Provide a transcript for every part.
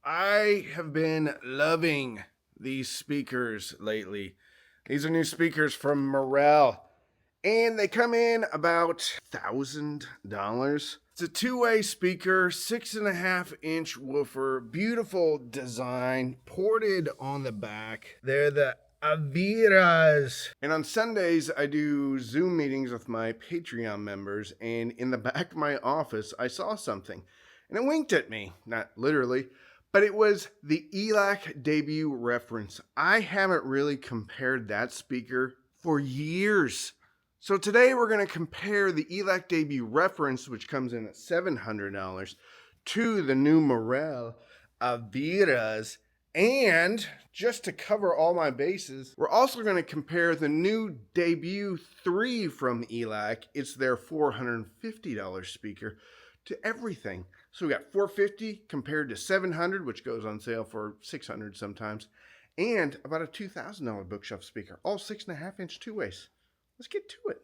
I have been loving these speakers lately. These are new speakers from Morel, and they come in about $1,000. It's a two-way speaker, 6.5-inch woofer, beautiful design, ported on the back. They're the Avyras. And on Sundays, I do Zoom meetings with my Patreon members, and in the back of my office, I saw something, and it winked at me, not literally, but it was the Elac Debut Reference. I haven't really compared that speaker for years. So today we're going to compare the Elac Debut Reference, which comes in at $700, to the new Morel Avyras. And just to cover all my bases, we're also going to compare the new Debut 3 from Elac. It's their $450 speaker, to everything. So we got $450 compared to $700, which goes on sale for $600 sometimes, and about a $2,000 bookshelf speaker, all 6.5-inch two-ways. Let's get to it.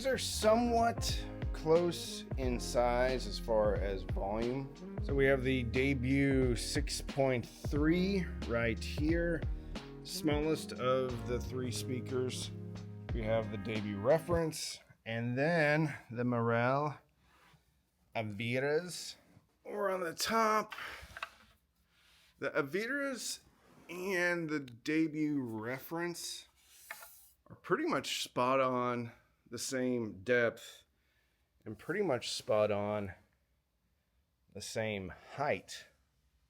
Are somewhat close in size as far as volume. So we have the Debut 6.3 right here, smallest of the three speakers. We have the Debut Reference, and then the Morel Avyras. Or on the top, the Avyras and the Debut Reference are pretty much spot on the same depth and pretty much spot on the same height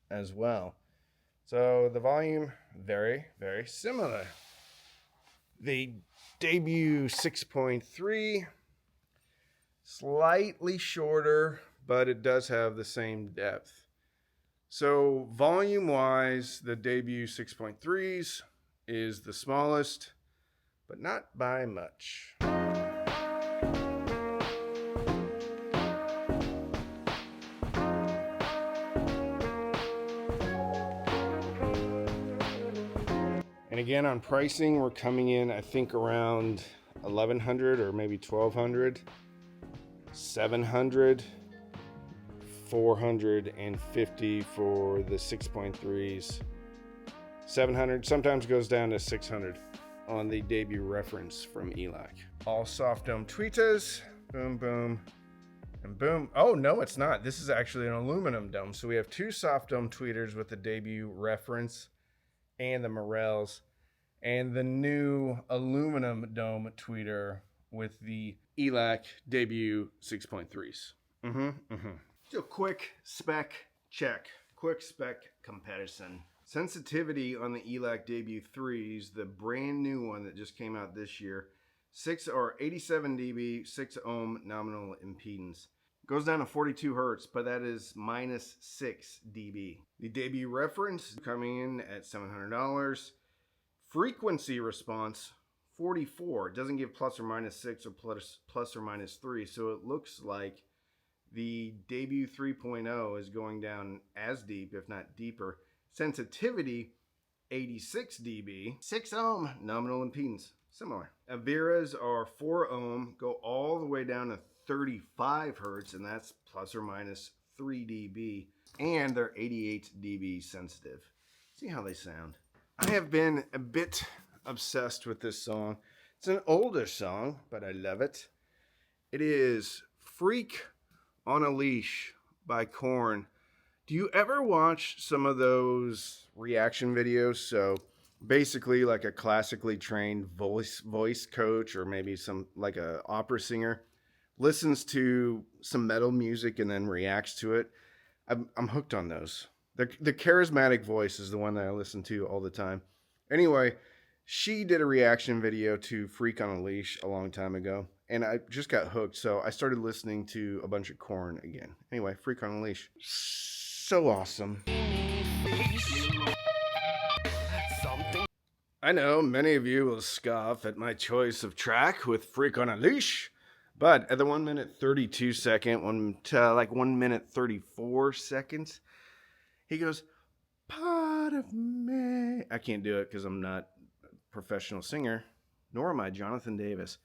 as well. So the volume, very, very similar. The Debut 6.3, slightly shorter, but it does have the same depth. So volume-wise, the Debut 6.3s is the smallest, but not by much. And again, on pricing, we're coming in, I think, around $1,100 or maybe $1,200, $700, $450 for the 6.3s, $700, sometimes goes down to $600 on the Debut Reference from Elac. All soft dome tweeters, boom, boom, and boom. Oh, no, it's not. This is actually an aluminum dome. So we have two soft dome tweeters with the Debut Reference and the Morels, and the new aluminum dome tweeter with the Elac Debut 6.3s. So quick spec check, quick spec comparison. Sensitivity on the Elac Debut 3s, the brand new one that just came out this year, 87 dB, 6 ohm nominal impedance. Goes down to 42 hertz, but that is minus 6 dB. The Debut Reference coming in at $700. Frequency response, 44. It doesn't give plus or minus 6 or plus or minus 3, so it looks like the Debut 3.0 is going down as deep, if not deeper. Sensitivity, 86 dB, 6 ohm nominal impedance, similar. Avyras are 4 ohm, go all the way down to 35 hertz, and that's plus or minus 3 dB, and they're 88 dB sensitive. See how they sound. I have been a bit obsessed with this song. It's an older song, but I love it. It is Freak on a Leash by Korn. Do you ever watch some of those reaction videos? So basically like a classically trained voice coach, or maybe some like a opera singer, listens to some metal music and then reacts to it. I'm hooked on those. The charismatic voice is the one that I listen to all the time. Anyway, she did a reaction video to Freak on a Leash a long time ago, and I just got hooked, so I started listening to a bunch of Korn again. Anyway, Freak on a Leash. So awesome. I know many of you will scoff at my choice of track with Freak on a Leash, but at the 1 minute 32 second, 1 minute 34 seconds, he goes, part of me. I can't do it because I'm not a professional singer, nor am I Jonathan Davis.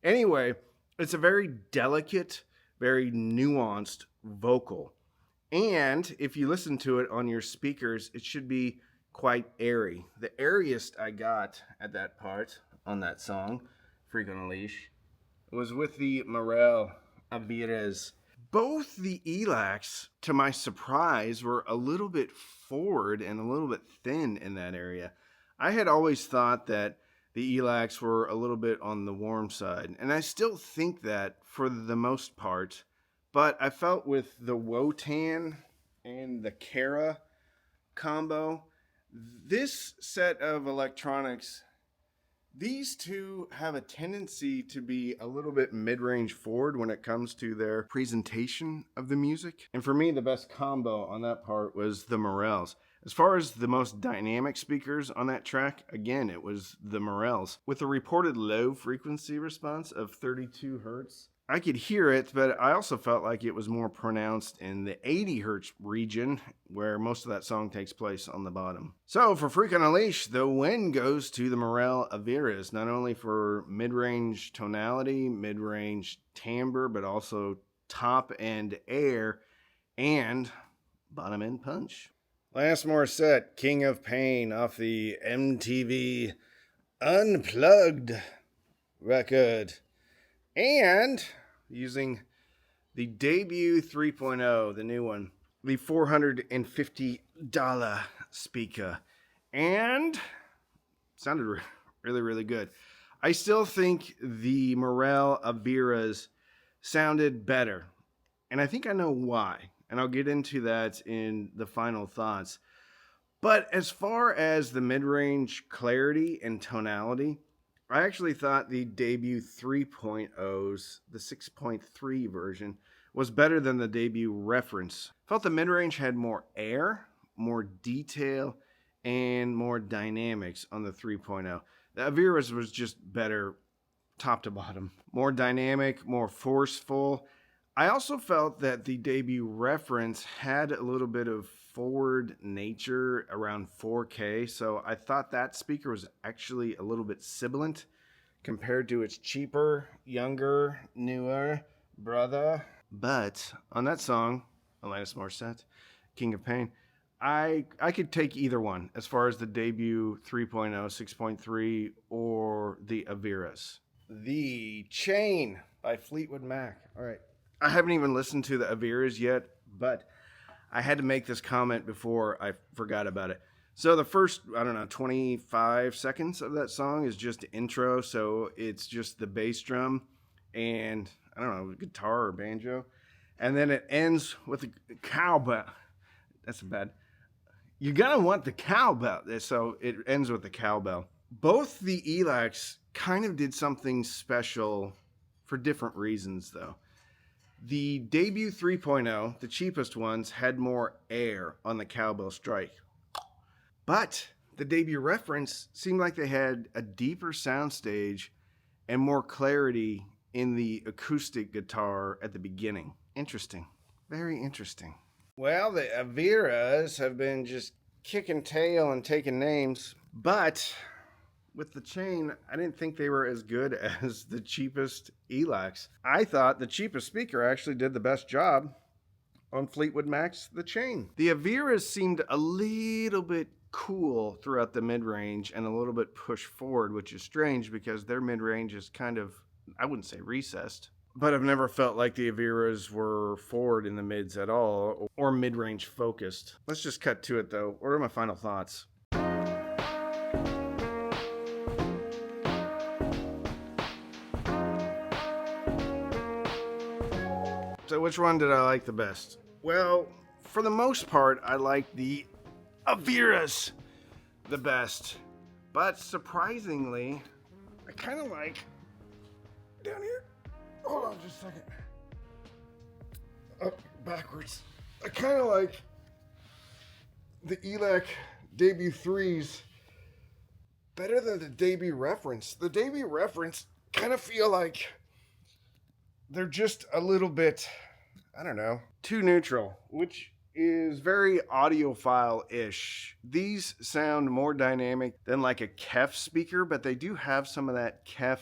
Anyway, it's a very delicate, very nuanced vocal. And if you listen to it on your speakers, it should be quite airy. The airiest I got at that part on that song, Freak on a Leash, was with the Morel Avyras. Both the Elacs, to my surprise, were a little bit forward and a little bit thin in that area. I had always thought that the Elacs were a little bit on the warm side, and I still think that for the most part, but I felt with the Wotan and the Kara combo, this set of electronics, these two have a tendency to be a little bit mid-range forward when it comes to their presentation of the music. And for me, the best combo on that part was the Morels. As far as the most dynamic speakers on that track, again, it was the Morels. With a reported low frequency response of 32 hertz, I could hear it, but I also felt like it was more pronounced in the 80 hertz region, where most of that song takes place on the bottom. So for Freak on a Leash, the win goes to the Morel Avyras, not only for mid-range tonality, mid-range timbre, but also top end air and bottom end punch. Last Morissette, King of Pain, off the MTV Unplugged record. And using the Debut 3.0, the new one, the $450 speaker. And sounded really, really good. I still think the Morel Avyras sounded better. And I think I know why. And I'll get into that in the final thoughts. But as far as the mid-range clarity and tonality, I actually thought the Debut 3.0's, the 6.3 version, was better than the Debut Reference. Felt the mid-range had more air, more detail, and more dynamics on the 3.0. The Avyra's was just better top to bottom. More dynamic, more forceful. I also felt that the Debut Reference had a little bit of forward nature around 4K, so I thought that speaker was actually a little bit sibilant compared to its cheaper, younger, newer brother. But on that song, Alanis Morissette, King of Pain, I could take either one as far as the Debut 3.0, 6.3, or the Avyras. The Chain by Fleetwood Mac. All right. I haven't even listened to the Avyras yet, but I had to make this comment before I forgot about it. So the first, 25 seconds of that song is just the intro. So it's just the bass drum and, guitar or banjo. And then it ends with a cowbell. That's bad. You're going to want the cowbell. So it ends with the cowbell. Both the Elacs kind of did something special for different reasons, though. The Debut 3.0, the cheapest ones, had more air on the cowbell strike. But the Debut Reference seemed like they had a deeper soundstage and more clarity in the acoustic guitar at the beginning. Interesting. Very interesting. Well, the Avyras have been just kicking tail and taking names, but with the Chain, I didn't think they were as good as the cheapest Elacs. I thought the cheapest speaker actually did the best job on Fleetwood Mac's The Chain. The Avyras seemed a little bit cool throughout the mid-range and a little bit pushed forward, which is strange because their mid-range is kind of, I wouldn't say recessed, but I've never felt like the Avyras were forward in the mids at all or mid-range focused. Let's just cut to it though. What are my final thoughts? So which one did I like the best? Well, for the most part, I like the Avyras the best. But surprisingly, I kind of like, down here, hold on just a second. Up, backwards. I kind of like the Elac Debut 3s better than the Debut Reference. The Debut Reference kind of feel like they're just a little bit, I don't know, too neutral, which is very audiophile-ish. These sound more dynamic than like a KEF speaker, but they do have some of that KEF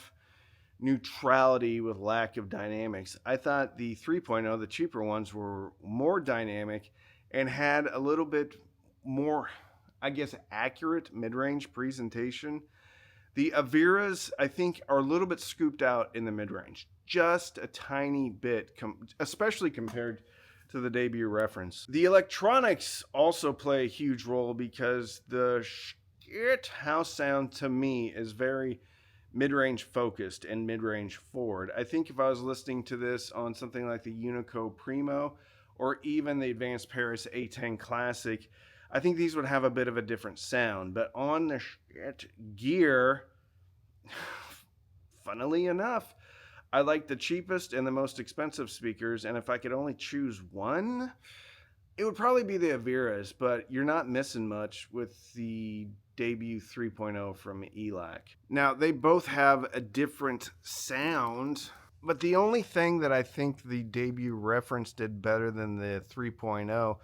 neutrality with lack of dynamics. I thought the 3.0, the cheaper ones, were more dynamic and had a little bit more, I guess, accurate mid-range presentation. The Avyras, I think, are a little bit scooped out in the mid-range. Just a tiny bit, especially compared to the Debut Reference. The electronics also play a huge role because the house sound to me is very mid-range focused and mid-range forward. I think if I was listening to this on something like the Unico Primo or even the Advanced Paris A10 Classic, I think these would have a bit of a different sound. But on the gear, funnily enough, I like the cheapest and the most expensive speakers, and if I could only choose one, it would probably be the Avyras, but you're not missing much with the Debut 3.0 from Elac. Now, they both have a different sound, but the only thing that I think the Debut Reference did better than the 3.0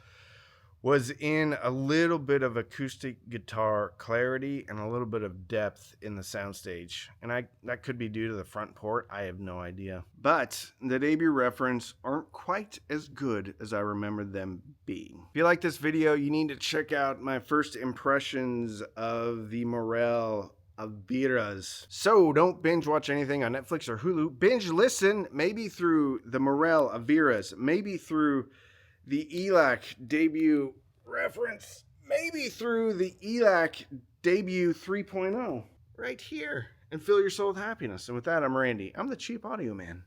was in a little bit of acoustic guitar clarity and a little bit of depth in the soundstage. And that could be due to the front port. I have no idea. But the Debut Reference aren't quite as good as I remember them being. If you like this video, you need to check out my first impressions of the Morel Avyras. So don't binge watch anything on Netflix or Hulu. Binge listen, maybe through the Morel Avyras, maybe through the Elac Debut Reference, maybe through the Elac Debut 3.0 right here, and fill your soul with happiness. And with that, I'm Randy. I'm the cheap audio man.